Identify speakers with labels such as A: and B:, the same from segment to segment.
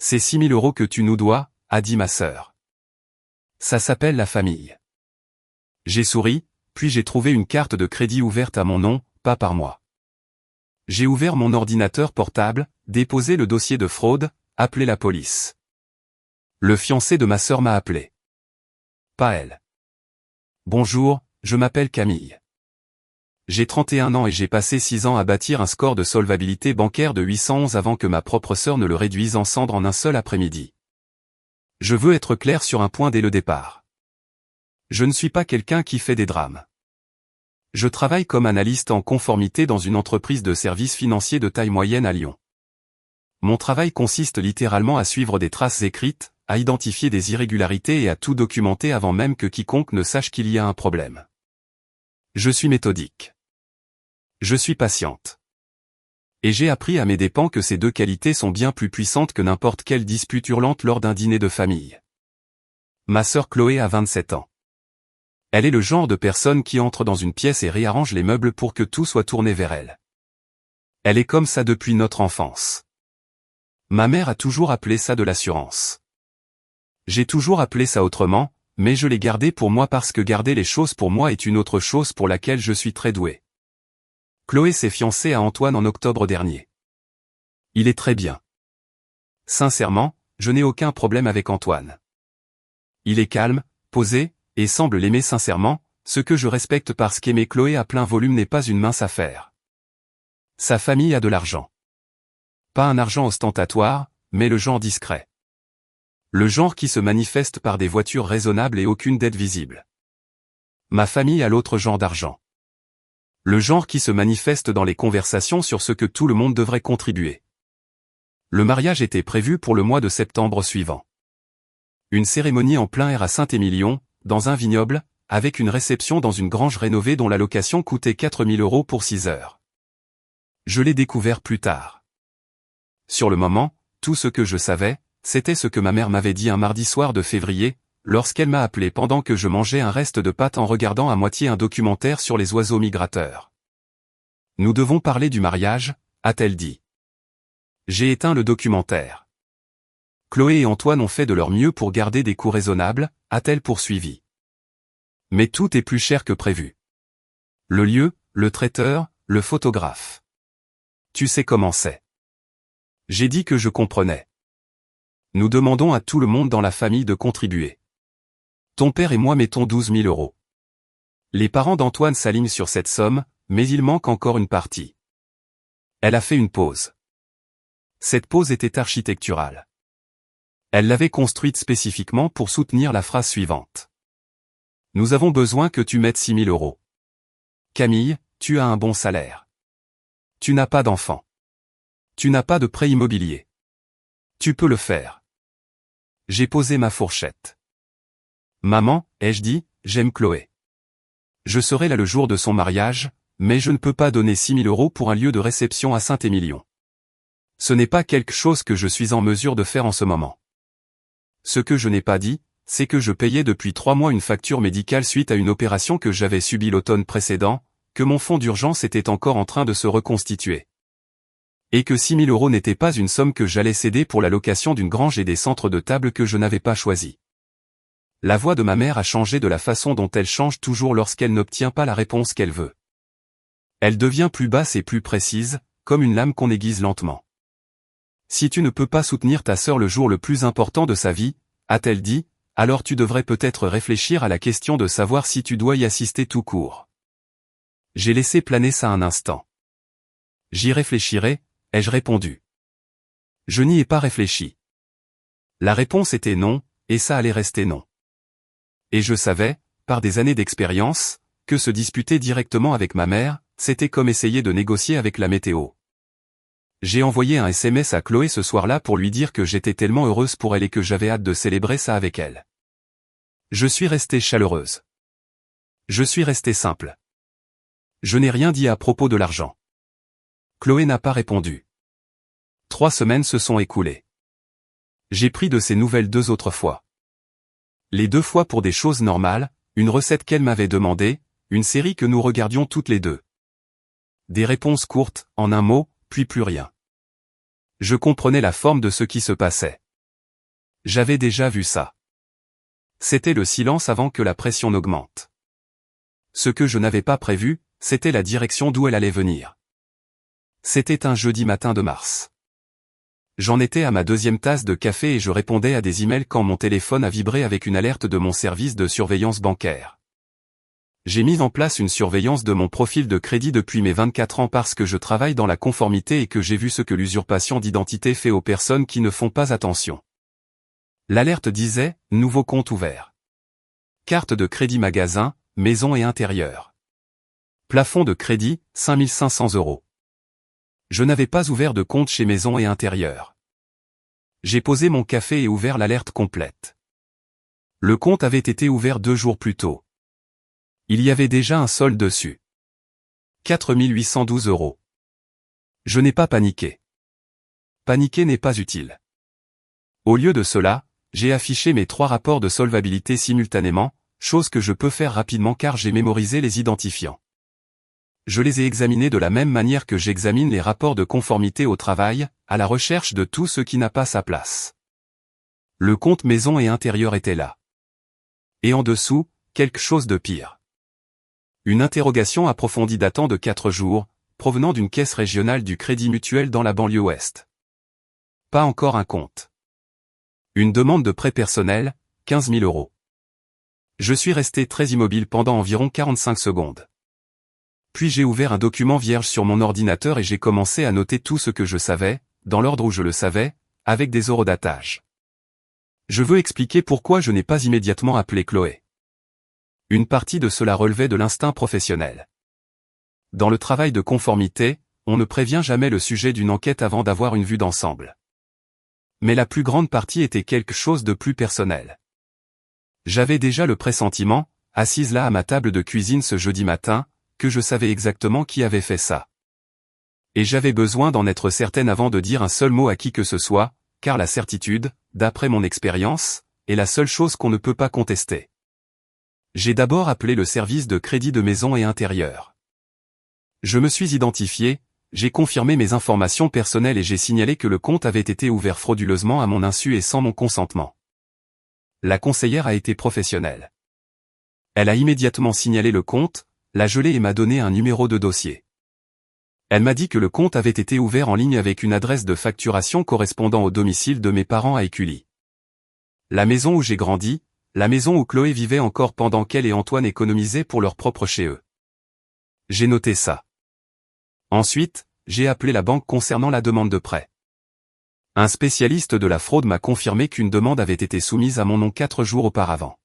A: C'est 6 000 € que tu nous dois, a dit ma sœur. Ça s'appelle la famille. J'ai souri, puis j'ai trouvé une carte de crédit ouverte à mon nom, pas par moi. J'ai ouvert mon ordinateur portable, déposé le dossier de fraude, appelé la police. Le fiancé de ma sœur m'a appelé. Pas elle. Bonjour, je m'appelle Camille. J'ai 31 ans et j'ai passé 6 ans à bâtir un score de solvabilité bancaire de 811 avant que ma propre sœur ne le réduise en cendres en un seul après-midi. Je veux être clair sur un point dès le départ. Je ne suis pas quelqu'un qui fait des drames. Je travaille comme analyste en conformité dans une entreprise de services financiers de taille moyenne à Lyon. Mon travail consiste littéralement à suivre des traces écrites, à identifier des irrégularités et à tout documenter avant même que quiconque ne sache qu'il y a un problème. Je suis méthodique. Je suis patiente. Et j'ai appris à mes dépens que ces deux qualités sont bien plus puissantes que n'importe quelle dispute hurlante lors d'un dîner de famille. Ma sœur Chloé a 27 ans. Elle est le genre de personne qui entre dans une pièce et réarrange les meubles pour que tout soit tourné vers elle. Elle est comme ça depuis notre enfance. Ma mère a toujours appelé ça de l'assurance. J'ai toujours appelé ça autrement, mais je l'ai gardé pour moi parce que garder les choses pour moi est une autre chose pour laquelle je suis très doué. Chloé s'est fiancée à Antoine en octobre dernier. Il est très bien. Sincèrement, je n'ai aucun problème avec Antoine. Il est calme, posé, et semble l'aimer sincèrement, ce que je respecte parce qu'aimer Chloé à plein volume n'est pas une mince affaire. Sa famille a de l'argent. Pas un argent ostentatoire, mais le genre discret. Le genre qui se manifeste par des voitures raisonnables et aucune dette visible. Ma famille a l'autre genre d'argent. Le genre qui se manifeste dans les conversations sur ce que tout le monde devrait contribuer. Le mariage était prévu pour le mois de septembre suivant. Une cérémonie en plein air à Saint-Émilion, dans un vignoble, avec une réception dans une grange rénovée dont la location coûtait 4 000 € pour 6 heures. Je l'ai découvert plus tard. Sur le moment, tout ce que je savais, c'était ce que ma mère m'avait dit un mardi soir de février, lorsqu'elle m'a appelé pendant que je mangeais un reste de pâte en regardant à moitié un documentaire sur les oiseaux migrateurs. Nous devons parler du mariage, a-t-elle dit. J'ai éteint le documentaire. Chloé et Antoine ont fait de leur mieux pour garder des coûts raisonnables, a-t-elle poursuivi. Mais tout est plus cher que prévu. Le lieu, le traiteur, le photographe. Tu sais comment c'est. J'ai dit que je comprenais. Nous demandons à tout le monde dans la famille de contribuer. Ton père et moi mettons 12 000 €. Les parents d'Antoine s'alignent sur cette somme, mais il manque encore une partie. Elle a fait une pause. Cette pause était architecturale. Elle l'avait construite spécifiquement pour soutenir la phrase suivante. Nous avons besoin que tu mettes 6 000 €. Camille, tu as un bon salaire. Tu n'as pas d'enfant. Tu n'as pas de prêt immobilier. Tu peux le faire. J'ai posé ma fourchette. Maman, ai-je dit, j'aime Chloé. Je serai là le jour de son mariage, mais je ne peux pas donner 6 000 € pour un lieu de réception à Saint-Émilion. Ce n'est pas quelque chose que je suis en mesure de faire en ce moment. Ce que je n'ai pas dit, c'est que je payais depuis 3 mois une facture médicale suite à une opération que j'avais subie l'automne précédent, que mon fonds d'urgence était encore en train de se reconstituer. Et que 6 000 € n'était pas une somme que j'allais céder pour la location d'une grange et des centres de table que je n'avais pas choisis. La voix de ma mère a changé de la façon dont elle change toujours lorsqu'elle n'obtient pas la réponse qu'elle veut. Elle devient plus basse et plus précise, comme une lame qu'on aiguise lentement. Si tu ne peux pas soutenir ta sœur le jour le plus important de sa vie, a-t-elle dit, alors tu devrais peut-être réfléchir à la question de savoir si tu dois y assister tout court. J'ai laissé planer ça un instant. J'y réfléchirai, ai-je répondu. Je n'y ai pas réfléchi. La réponse était non, et ça allait rester non. Et je savais, par des années d'expérience, que se disputer directement avec ma mère, c'était comme essayer de négocier avec la météo. J'ai envoyé un SMS à Chloé ce soir-là pour lui dire que j'étais tellement heureuse pour elle et que j'avais hâte de célébrer ça avec elle. Je suis restée chaleureuse. Je suis restée simple. Je n'ai rien dit à propos de l'argent. Chloé n'a pas répondu. 3 semaines se sont écoulées. J'ai pris de ses nouvelles 2 autres fois. Les 2 fois pour des choses normales, une recette qu'elle m'avait demandée, une série que nous regardions toutes les 2. Des réponses courtes, en un mot, puis plus rien. Je comprenais la forme de ce qui se passait. J'avais déjà vu ça. C'était le silence avant que la pression n'augmente. Ce que je n'avais pas prévu, c'était la direction d'où elle allait venir. C'était un jeudi matin de mars. J'en étais à ma deuxième tasse de café et je répondais à des emails quand mon téléphone a vibré avec une alerte de mon service de surveillance bancaire. J'ai mis en place une surveillance de mon profil de crédit depuis mes 24 ans parce que je travaille dans la conformité et que j'ai vu ce que l'usurpation d'identité fait aux personnes qui ne font pas attention. L'alerte disait « Nouveau compte ouvert ». Carte de crédit magasin, maison et intérieur. Plafond de crédit, 5 500 €. Je n'avais pas ouvert de compte chez Maison et Intérieur. J'ai posé mon café et ouvert l'alerte complète. Le compte avait été ouvert 2 jours plus tôt. Il y avait déjà un solde dessus. 4 812 €. Je n'ai pas paniqué. Paniquer n'est pas utile. Au lieu de cela, j'ai affiché mes 3 rapports de solvabilité simultanément, chose que je peux faire rapidement car j'ai mémorisé les identifiants. Je les ai examinés de la même manière que j'examine les rapports de conformité au travail, à la recherche de tout ce qui n'a pas sa place. Le compte Maison et Intérieur était là. Et en dessous, quelque chose de pire. Une interrogation approfondie datant de 4 jours, provenant d'une caisse régionale du Crédit Mutuel dans la banlieue ouest. Pas encore un compte. Une demande de prêt personnel, 15 000 €. Je suis resté très immobile pendant environ 45 secondes. Puis j'ai ouvert un document vierge sur mon ordinateur et j'ai commencé à noter tout ce que je savais, dans l'ordre où je le savais, avec des horodatage. Je veux expliquer pourquoi je n'ai pas immédiatement appelé Chloé. Une partie de cela relevait de l'instinct professionnel. Dans le travail de conformité, on ne prévient jamais le sujet d'une enquête avant d'avoir une vue d'ensemble. Mais la plus grande partie était quelque chose de plus personnel. J'avais déjà le pressentiment, assise là à ma table de cuisine ce jeudi matin, que je savais exactement qui avait fait ça. Et j'avais besoin d'en être certaine avant de dire un seul mot à qui que ce soit, car la certitude, d'après mon expérience, est la seule chose qu'on ne peut pas contester. J'ai d'abord appelé le service de crédit de Maison et Intérieur. Je me suis identifié, j'ai confirmé mes informations personnelles et j'ai signalé que le compte avait été ouvert frauduleusement à mon insu et sans mon consentement. La conseillère a été professionnelle. Elle a immédiatement signalé le compte, l'a gelé et m'a donné un numéro de dossier. Elle m'a dit que le compte avait été ouvert en ligne avec une adresse de facturation correspondant au domicile de mes parents à Écully. La maison où j'ai grandi, la maison où Chloé vivait encore pendant qu'elle et Antoine économisaient pour leur propre chez eux. J'ai noté ça. Ensuite, j'ai appelé la banque concernant la demande de prêt. Un spécialiste de la fraude m'a confirmé qu'une demande avait été soumise à mon nom 4 jours auparavant.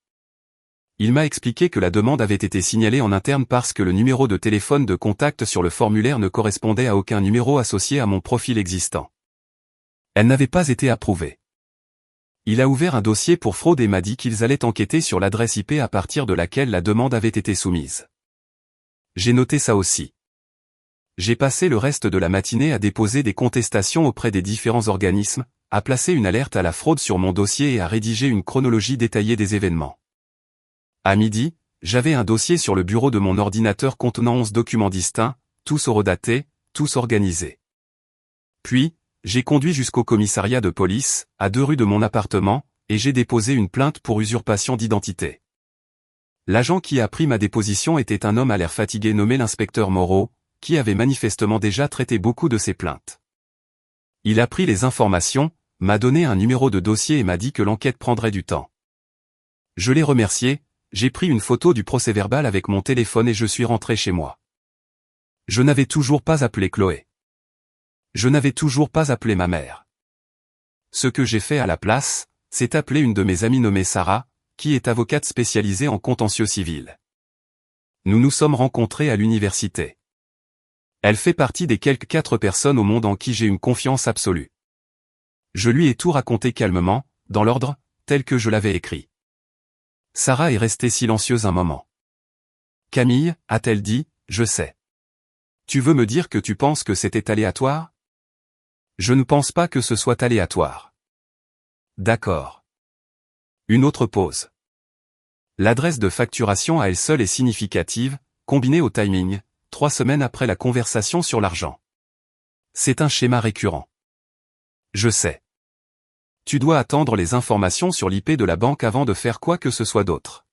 A: Il m'a expliqué que la demande avait été signalée en interne parce que le numéro de téléphone de contact sur le formulaire ne correspondait à aucun numéro associé à mon profil existant. Elle n'avait pas été approuvée. Il a ouvert un dossier pour fraude et m'a dit qu'ils allaient enquêter sur l'adresse IP à partir de laquelle la demande avait été soumise. J'ai noté ça aussi. J'ai passé le reste de la matinée à déposer des contestations auprès des différents organismes, à placer une alerte à la fraude sur mon dossier et à rédiger une chronologie détaillée des événements. À midi, j'avais un dossier sur le bureau de mon ordinateur contenant 11 documents distincts, tous horodatés, tous organisés. Puis, j'ai conduit jusqu'au commissariat de police, à 2 rues de mon appartement, et j'ai déposé une plainte pour usurpation d'identité. L'agent qui a pris ma déposition était un homme à l'air fatigué nommé l'inspecteur Moreau, qui avait manifestement déjà traité beaucoup de ces plaintes. Il a pris les informations, m'a donné un numéro de dossier et m'a dit que l'enquête prendrait du temps. Je l'ai remercié. J'ai pris une photo du procès-verbal avec mon téléphone et je suis rentré chez moi. Je n'avais toujours pas appelé Chloé. Je n'avais toujours pas appelé ma mère. Ce que j'ai fait à la place, c'est appeler une de mes amies nommée Sarah, qui est avocate spécialisée en contentieux civil. Nous nous sommes rencontrés à l'université. Elle fait partie des quelques 4 personnes au monde en qui j'ai une confiance absolue. Je lui ai tout raconté calmement, dans l'ordre, tel que je l'avais écrit. Sarah est restée silencieuse un moment. Camille, a-t-elle dit, je sais. Tu veux me dire que tu penses que c'était aléatoire? Je ne pense pas que ce soit aléatoire. D'accord. Une autre pause. L'adresse de facturation à elle seule est significative, combinée au timing, 3 semaines après la conversation sur l'argent. C'est un schéma récurrent. Je sais. Tu dois attendre les informations sur l'IP de la banque avant de faire quoi que ce soit d'autre.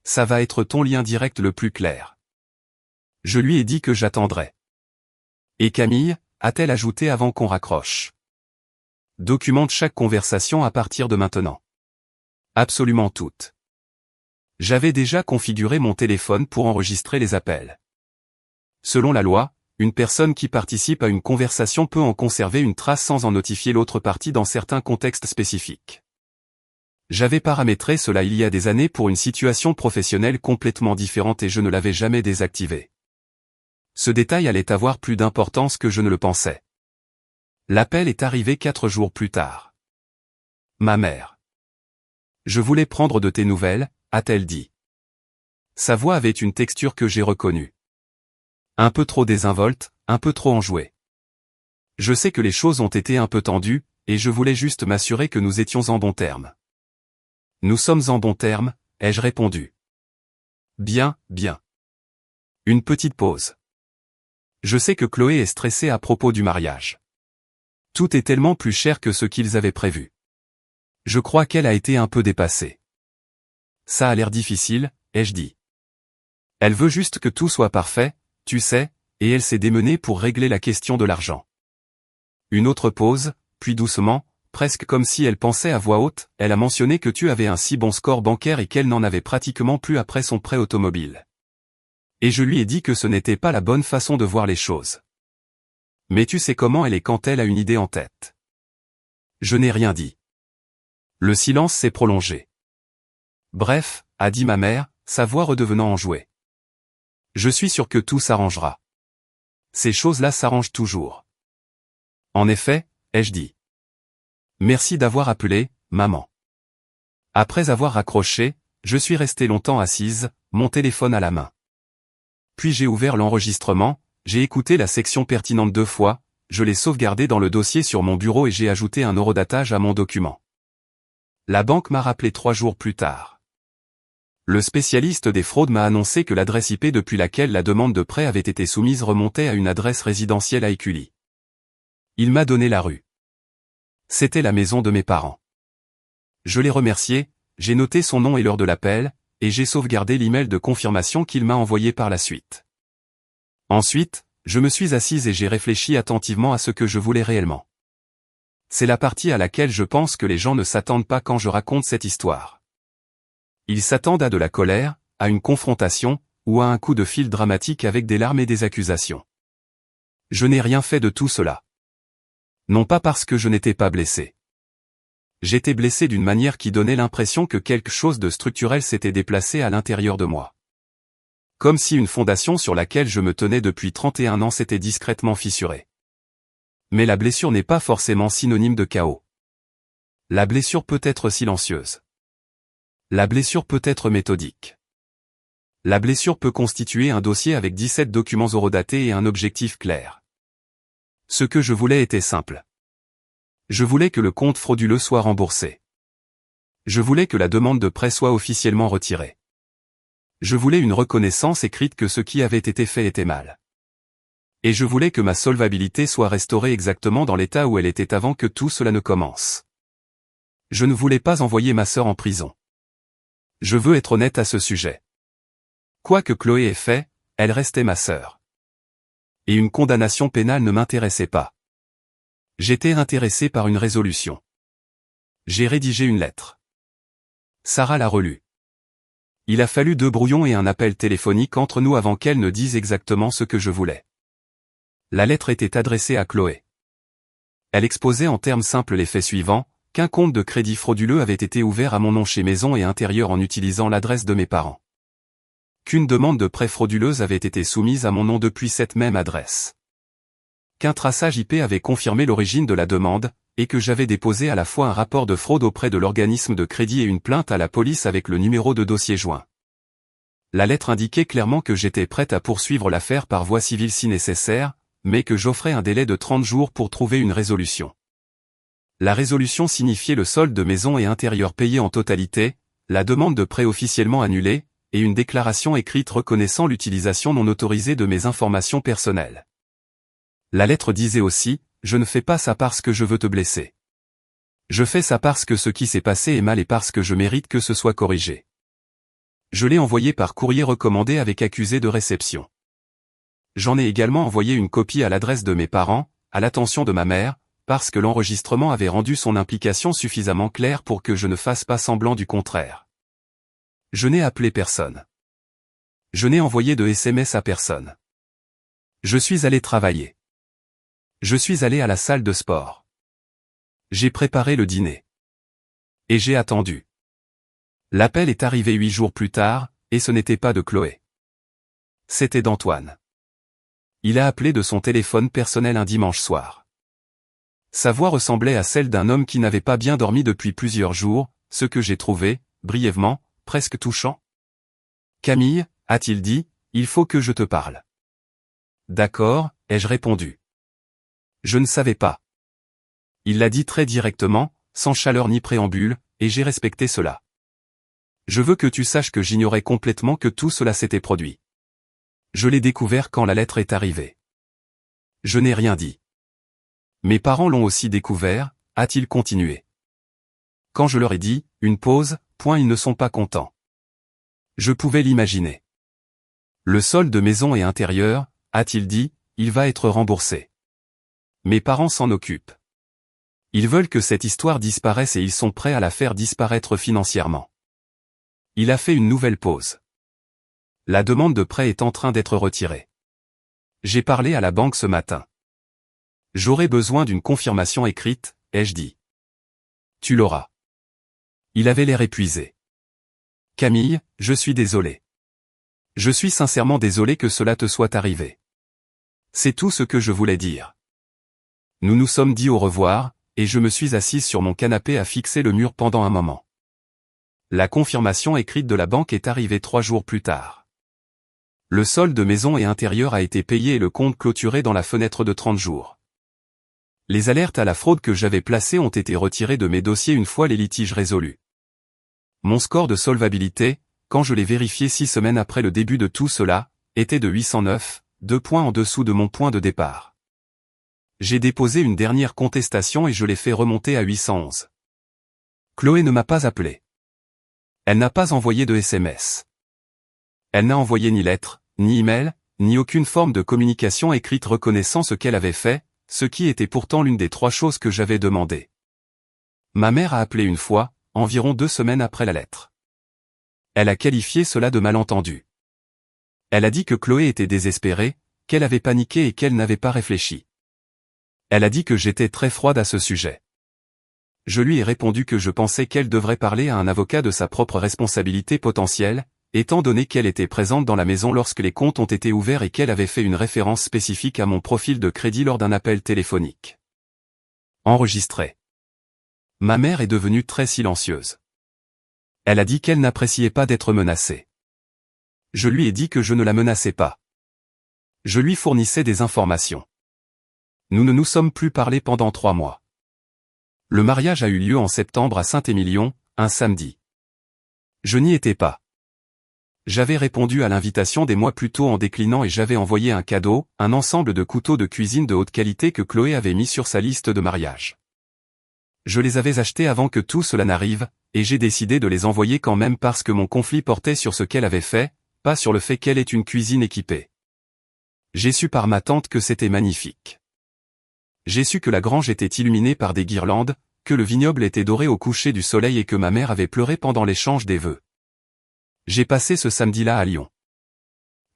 A: Ça va être ton lien direct le plus clair. Je lui ai dit que j'attendrais. Et Camille, a-t-elle ajouté avant qu'on raccroche. Documente chaque conversation à partir de maintenant. Absolument toutes. J'avais déjà configuré mon téléphone pour enregistrer les appels. Selon la loi, une personne qui participe à une conversation peut en conserver une trace sans en notifier l'autre partie dans certains contextes spécifiques. J'avais paramétré cela il y a des années pour une situation professionnelle complètement différente et je ne l'avais jamais désactivé. Ce détail allait avoir plus d'importance que je ne le pensais. L'appel est arrivé 4 jours plus tard. Ma mère. Je voulais prendre de tes nouvelles, a-t-elle dit. Sa voix avait une texture que j'ai reconnue. Un peu trop désinvolte, un peu trop enjouée. Je sais que les choses ont été un peu tendues, et je voulais juste m'assurer que nous étions en bons termes. Nous sommes en bons termes, ai-je répondu. Bien, bien. Une petite pause. Je sais que Chloé est stressée à propos du mariage. Tout est tellement plus cher que ce qu'ils avaient prévu. Je crois qu'elle a été un peu dépassée. Ça a l'air difficile, ai-je dit. Elle veut juste que tout soit parfait, tu sais, et elle s'est démenée pour régler la question de l'argent. Une autre pause, puis doucement, presque comme si elle pensait à voix haute, elle a mentionné que tu avais un si bon score bancaire et qu'elle n'en avait pratiquement plus après son prêt automobile. Et je lui ai dit que ce n'était pas la bonne façon de voir les choses. Mais tu sais comment elle est quand elle a une idée en tête. Je n'ai rien dit. Le silence s'est prolongé. Bref, a dit ma mère, sa voix redevenant enjouée. Je suis sûr que tout s'arrangera. Ces choses-là s'arrangent toujours. En effet, ai-je dit. Merci d'avoir appelé, maman. Après avoir raccroché, je suis restée longtemps assise, mon téléphone à la main. Puis j'ai ouvert l'enregistrement, j'ai écouté la section pertinente 2 fois, je l'ai sauvegardé dans le dossier sur mon bureau et j'ai ajouté un horodatage à mon document. La banque m'a rappelé 3 jours plus tard. Le spécialiste des fraudes m'a annoncé que l'adresse IP depuis laquelle la demande de prêt avait été soumise remontait à une adresse résidentielle à Écully. Il m'a donné la rue. C'était la maison de mes parents. Je l'ai remercié, j'ai noté son nom et l'heure de l'appel, et j'ai sauvegardé l'email de confirmation qu'il m'a envoyé par la suite. Ensuite, je me suis assise et j'ai réfléchi attentivement à ce que je voulais réellement. C'est la partie à laquelle je pense que les gens ne s'attendent pas quand je raconte cette histoire. Ils s'attendent à de la colère, à une confrontation, ou à un coup de fil dramatique avec des larmes et des accusations. Je n'ai rien fait de tout cela. Non pas parce que je n'étais pas blessé. J'étais blessé d'une manière qui donnait l'impression que quelque chose de structurel s'était déplacé à l'intérieur de moi. Comme si une fondation sur laquelle je me tenais depuis 31 ans s'était discrètement fissurée. Mais la blessure n'est pas forcément synonyme de chaos. La blessure peut être silencieuse. La blessure peut être méthodique. La blessure peut constituer un dossier avec 17 documents horodatés et un objectif clair. Ce que je voulais était simple. Je voulais que le compte frauduleux soit remboursé. Je voulais que la demande de prêt soit officiellement retirée. Je voulais une reconnaissance écrite que ce qui avait été fait était mal. Et je voulais que ma solvabilité soit restaurée exactement dans l'état où elle était avant que tout cela ne commence. Je ne voulais pas envoyer ma sœur en prison. Je veux être honnête à ce sujet. Quoi que Chloé ait fait, elle restait ma sœur. Et une condamnation pénale ne m'intéressait pas. J'étais intéressé par une résolution. J'ai rédigé une lettre. Sarah l'a relue. Il a fallu 2 brouillons et un appel téléphonique entre nous avant qu'elle ne dise exactement ce que je voulais. La lettre était adressée à Chloé. Elle exposait en termes simples les faits suivants, qu'un compte de crédit frauduleux avait été ouvert à mon nom chez Maison et Intérieur en utilisant l'adresse de mes parents. Qu'une demande de prêt frauduleuse avait été soumise à mon nom depuis cette même adresse. Qu'un traçage IP avait confirmé l'origine de la demande, et que j'avais déposé à la fois un rapport de fraude auprès de l'organisme de crédit et une plainte à la police avec le numéro de dossier joint. La lettre indiquait clairement que j'étais prête à poursuivre l'affaire par voie civile si nécessaire, mais que j'offrais un délai de 30 jours pour trouver une résolution. La résolution signifiait le solde de Maison et Intérieur payé en totalité, la demande de prêt officiellement annulée, et une déclaration écrite reconnaissant l'utilisation non autorisée de mes informations personnelles. La lettre disait aussi, je ne fais pas ça parce que je veux te blesser. Je fais ça parce que ce qui s'est passé est mal et parce que je mérite que ce soit corrigé. Je l'ai envoyé par courrier recommandé avec accusé de réception. J'en ai également envoyé une copie à l'adresse de mes parents, à l'attention de ma mère, parce que l'enregistrement avait rendu son implication suffisamment claire pour que je ne fasse pas semblant du contraire. Je n'ai appelé personne. Je n'ai envoyé de SMS à personne. Je suis allé travailler. Je suis allé à la salle de sport. J'ai préparé le dîner. Et j'ai attendu. L'appel est arrivé 8 jours plus tard, et ce n'était pas de Chloé. C'était d'Antoine. Il a appelé de son téléphone personnel un dimanche soir. Sa voix ressemblait à celle d'un homme qui n'avait pas bien dormi depuis plusieurs jours, ce que j'ai trouvé, brièvement, presque touchant. « Camille, a-t-il dit, il faut que je te parle. »« D'accord, ai-je répondu. Je ne savais pas. Il l'a dit très directement, sans chaleur ni préambule, et j'ai respecté cela. Je veux que tu saches que j'ignorais complètement que tout cela s'était produit. Je l'ai découvert quand la lettre est arrivée. Je n'ai rien dit. Mes parents l'ont aussi découvert, a-t-il continué. Quand je leur ai dit, une pause, point ils ne sont pas contents. Je pouvais l'imaginer. Le solde de maison et intérieur, a-t-il dit, il va être remboursé. Mes parents s'en occupent. Ils veulent que cette histoire disparaisse et ils sont prêts à la faire disparaître financièrement. Il a fait une nouvelle pause. La demande de prêt est en train d'être retirée. J'ai parlé à la banque ce matin. J'aurai besoin d'une confirmation écrite, ai-je dit. Tu l'auras. Il avait l'air épuisé. Camille, je suis désolé. Je suis sincèrement désolé que cela te soit arrivé. C'est tout ce que je voulais dire. Nous nous sommes dit au revoir, et je me suis assise sur mon canapé à fixer le mur pendant un moment. La confirmation écrite de la banque est arrivée 3 jours plus tard. Le solde de maison et intérieur a été payé et le compte clôturé dans la fenêtre de 30 jours. Les alertes à la fraude que j'avais placées ont été retirées de mes dossiers une fois les litiges résolus. Mon score de solvabilité, quand je l'ai vérifié 6 semaines après le début de tout cela, était de 809, 2 points en dessous de mon point de départ. J'ai déposé une dernière contestation et je l'ai fait remonter à 811. Chloé ne m'a pas appelé. Elle n'a pas envoyé de SMS. Elle n'a envoyé ni lettre, ni email, ni aucune forme de communication écrite reconnaissant ce qu'elle avait fait, ce qui était pourtant l'une des 3 choses que j'avais demandées. Ma mère a appelé une fois, environ 2 semaines après la lettre. Elle a qualifié cela de malentendu. Elle a dit que Chloé était désespérée, qu'elle avait paniqué et qu'elle n'avait pas réfléchi. Elle a dit que j'étais très froide à ce sujet. Je lui ai répondu que je pensais qu'elle devrait parler à un avocat de sa propre responsabilité potentielle, étant donné qu'elle était présente dans la maison lorsque les comptes ont été ouverts et qu'elle avait fait une référence spécifique à mon profil de crédit lors d'un appel téléphonique. Enregistré. Ma mère est devenue très silencieuse. Elle a dit qu'elle n'appréciait pas d'être menacée. Je lui ai dit que je ne la menaçais pas. Je lui fournissais des informations. Nous ne nous sommes plus parlé pendant 3 mois. Le mariage a eu lieu en septembre à Saint-Émilion, un samedi. Je n'y étais pas. J'avais répondu à l'invitation des mois plus tôt en déclinant et j'avais envoyé un cadeau, un ensemble de couteaux de cuisine de haute qualité que Chloé avait mis sur sa liste de mariage. Je les avais achetés avant que tout cela n'arrive, et j'ai décidé de les envoyer quand même parce que mon conflit portait sur ce qu'elle avait fait, pas sur le fait qu'elle ait une cuisine équipée. J'ai su par ma tante que c'était magnifique. J'ai su que la grange était illuminée par des guirlandes, que le vignoble était doré au coucher du soleil et que ma mère avait pleuré pendant l'échange des vœux. J'ai passé ce samedi-là à Lyon.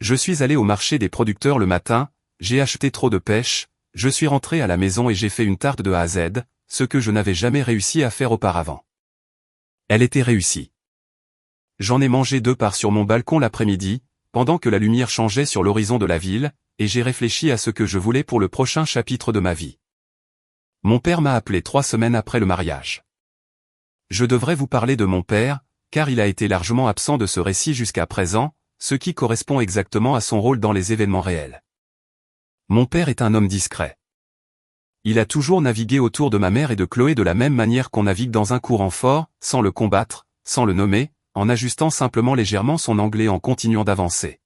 A: Je suis allé au marché des producteurs le matin, j'ai acheté trop de pêche, je suis rentré à la maison et j'ai fait une tarte de A à Z, ce que je n'avais jamais réussi à faire auparavant. Elle était réussie. J'en ai mangé 2 parts sur mon balcon l'après-midi, pendant que la lumière changeait sur l'horizon de la ville, et j'ai réfléchi à ce que je voulais pour le prochain chapitre de ma vie. Mon père m'a appelé 3 semaines après le mariage. Je devrais vous parler de mon père, car il a été largement absent de ce récit jusqu'à présent, ce qui correspond exactement à son rôle dans les événements réels. Mon père est un homme discret. Il a toujours navigué autour de ma mère et de Chloé de la même manière qu'on navigue dans un courant fort, sans le combattre, sans le nommer, en ajustant simplement légèrement son anglais en continuant d'avancer.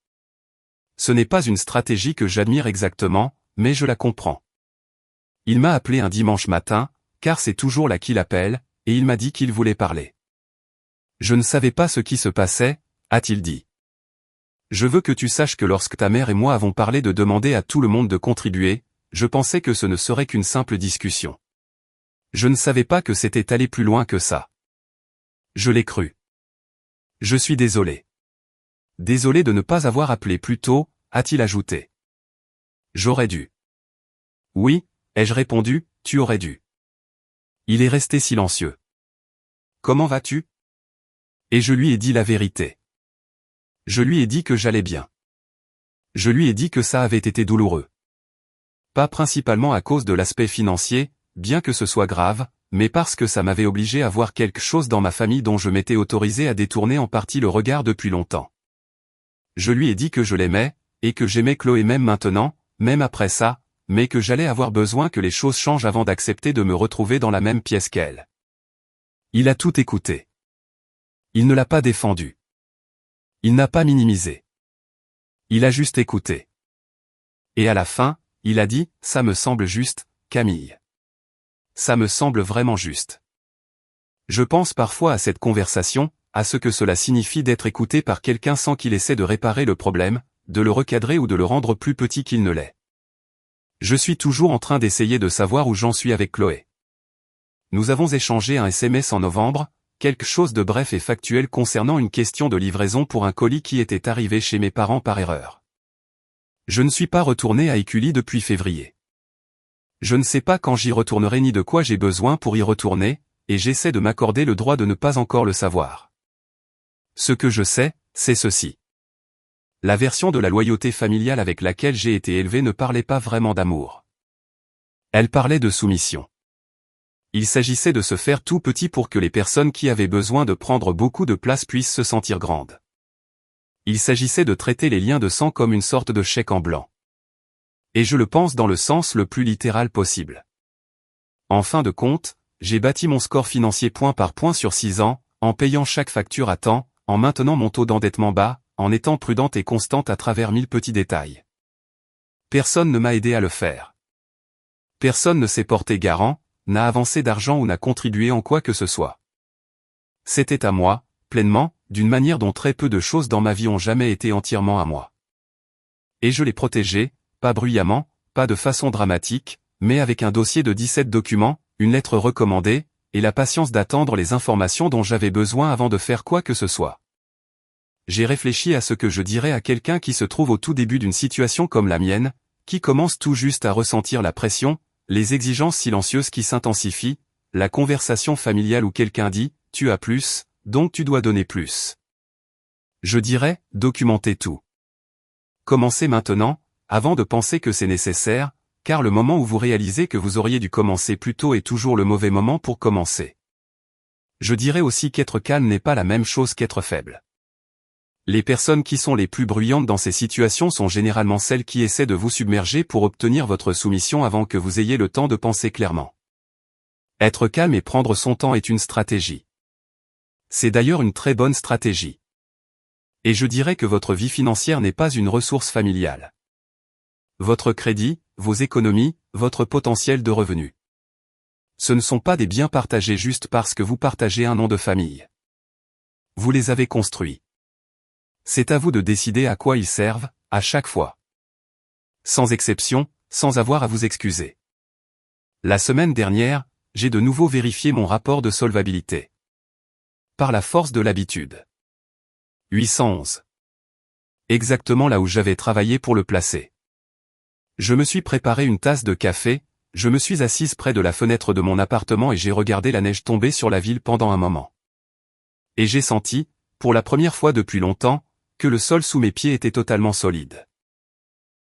A: Ce n'est pas une stratégie que j'admire exactement, mais je la comprends. Il m'a appelé un dimanche matin, car c'est toujours là qu'il appelle, et il m'a dit qu'il voulait parler. Je ne savais pas ce qui se passait, a-t-il dit. Je veux que tu saches que lorsque ta mère et moi avons parlé de demander à tout le monde de contribuer, je pensais que ce ne serait qu'une simple discussion. Je ne savais pas que c'était allé plus loin que ça. Je l'ai cru. Je suis désolé. Désolé de ne pas avoir appelé plus tôt, a-t-il ajouté. J'aurais dû. Oui, ai-je répondu, tu aurais dû. Il est resté silencieux. Comment vas-tu? Et je lui ai dit la vérité. Je lui ai dit que j'allais bien. Je lui ai dit que ça avait été douloureux. Pas principalement à cause de l'aspect financier, bien que ce soit grave, mais parce que ça m'avait obligé à voir quelque chose dans ma famille dont je m'étais autorisé à détourner en partie le regard depuis longtemps. Je lui ai dit que je l'aimais, et que j'aimais Chloé même maintenant, même après ça, mais que j'allais avoir besoin que les choses changent avant d'accepter de me retrouver dans la même pièce qu'elle. Il a tout écouté. Il ne l'a pas défendu. Il n'a pas minimisé. Il a juste écouté. Et à la fin, il a dit, ça me semble juste, Camille. Ça me semble vraiment juste. Je pense parfois à cette conversation, à ce que cela signifie d'être écouté par quelqu'un sans qu'il essaie de réparer le problème, de le recadrer ou de le rendre plus petit qu'il ne l'est. Je suis toujours en train d'essayer de savoir où j'en suis avec Chloé. Nous avons échangé un SMS en novembre, quelque chose de bref et factuel concernant une question de livraison pour un colis qui était arrivé chez mes parents par erreur. Je ne suis pas retourné à Écully depuis février. Je ne sais pas quand j'y retournerai ni de quoi j'ai besoin pour y retourner, et j'essaie de m'accorder le droit de ne pas encore le savoir. Ce que je sais, c'est ceci. La version de la loyauté familiale avec laquelle j'ai été élevé ne parlait pas vraiment d'amour. Elle parlait de soumission. Il s'agissait de se faire tout petit pour que les personnes qui avaient besoin de prendre beaucoup de place puissent se sentir grandes. Il s'agissait de traiter les liens de sang comme une sorte de chèque en blanc. Et je le pense dans le sens le plus littéral possible. En fin de compte, j'ai bâti mon score financier point par point sur 6 ans, en payant chaque facture à temps, en maintenant mon taux d'endettement bas, en étant prudente et constante à travers 1000 petits détails. Personne ne m'a aidé à le faire. Personne ne s'est porté garant, n'a avancé d'argent ou n'a contribué en quoi que ce soit. C'était à moi, pleinement, d'une manière dont très peu de choses dans ma vie ont jamais été entièrement à moi. Et je l'ai protégé, pas bruyamment, pas de façon dramatique, mais avec un dossier de 17 documents, une lettre recommandée, et la patience d'attendre les informations dont j'avais besoin avant de faire quoi que ce soit. J'ai réfléchi à ce que je dirais à quelqu'un qui se trouve au tout début d'une situation comme la mienne, qui commence tout juste à ressentir la pression, les exigences silencieuses qui s'intensifient, la conversation familiale où quelqu'un dit « tu as plus, donc tu dois donner plus ». Je dirais « documentez tout ». Commencez maintenant, avant de penser que c'est nécessaire, car le moment où vous réalisez que vous auriez dû commencer plus tôt est toujours le mauvais moment pour commencer. Je dirais aussi qu'être calme n'est pas la même chose qu'être faible. Les personnes qui sont les plus bruyantes dans ces situations sont généralement celles qui essaient de vous submerger pour obtenir votre soumission avant que vous ayez le temps de penser clairement. Être calme et prendre son temps est une stratégie. C'est d'ailleurs une très bonne stratégie. Et je dirais que votre vie financière n'est pas une ressource familiale. Votre crédit, vos économies, votre potentiel de revenus. Ce ne sont pas des biens partagés juste parce que vous partagez un nom de famille. Vous les avez construits. C'est à vous de décider à quoi ils servent, à chaque fois. Sans exception, sans avoir à vous excuser. La semaine dernière, j'ai de nouveau vérifié mon rapport de solvabilité. Par la force de l'habitude. 811. Exactement là où j'avais travaillé pour le placer. Je me suis préparé une tasse de café, je me suis assise près de la fenêtre de mon appartement et j'ai regardé la neige tomber sur la ville pendant un moment. Et j'ai senti, pour la première fois depuis longtemps, que le sol sous mes pieds était totalement solide.